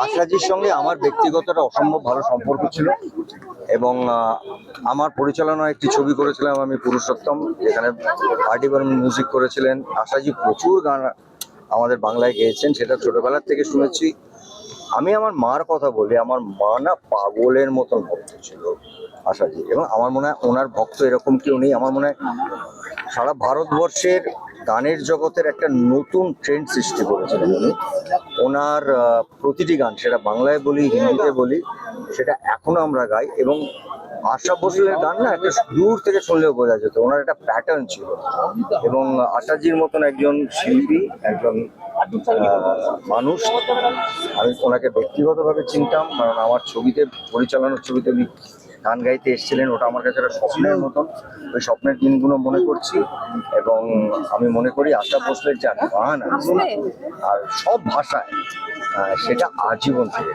আশাজির সঙ্গে আমার ব্যক্তিগত একটা অসম্ভব ভালো সম্পর্ক ছিল এবং আমার পরিচালনায় একটি ছবি করেছিলাম আমি, পুরুষোত্তম, যেখানে আরডি বর্মন মিউজিক করেছিলেন। আশাজি প্রচুর গান আমাদের বাংলায় গেয়েছেন, সেটা ছোটবেলার থেকে শুনেছি। আমি আমার মার কথা বলি, আমার মা না পাগলের মতন ভক্ত ছিল আশাজি, এবং আমার মনে হয় ওনার ভক্ত এরকম কেউ নেই। আমার মনে হয় সারা ভারতবর্ষের গানের জগতের একটা নতুন ট্রেন্ড সৃষ্টি করেছিলেন উনি। ওনার প্রতিটি গান, সেটা বাংলায় বলি হিন্দিতে বলি, সেটা এখনো আমরা গাই। এবং আশা ভোসলের গান না একটা দূর থেকে শুনলেও বোঝা যেত, ওনার একটা প্যাটার্ন ছিল। এবং আশাজির মতন একজন শিল্পী, একজন মানুষ, আমি ওনাকে ব্যক্তিগতভাবে চিনতাম, কারণ আমার ছবিতে, পরিচালনার ছবিতে উনি গান গাইতে এসেছিলেন। ওটা আমার কাছে একটা স্বপ্নের মতন, ওই স্বপ্নের দিনগুলো মনে করছি। এবং আমি মনে করি আশা ভোসলের যা গান আছে আর সব ভাষায়, সেটা আজীবন থেকে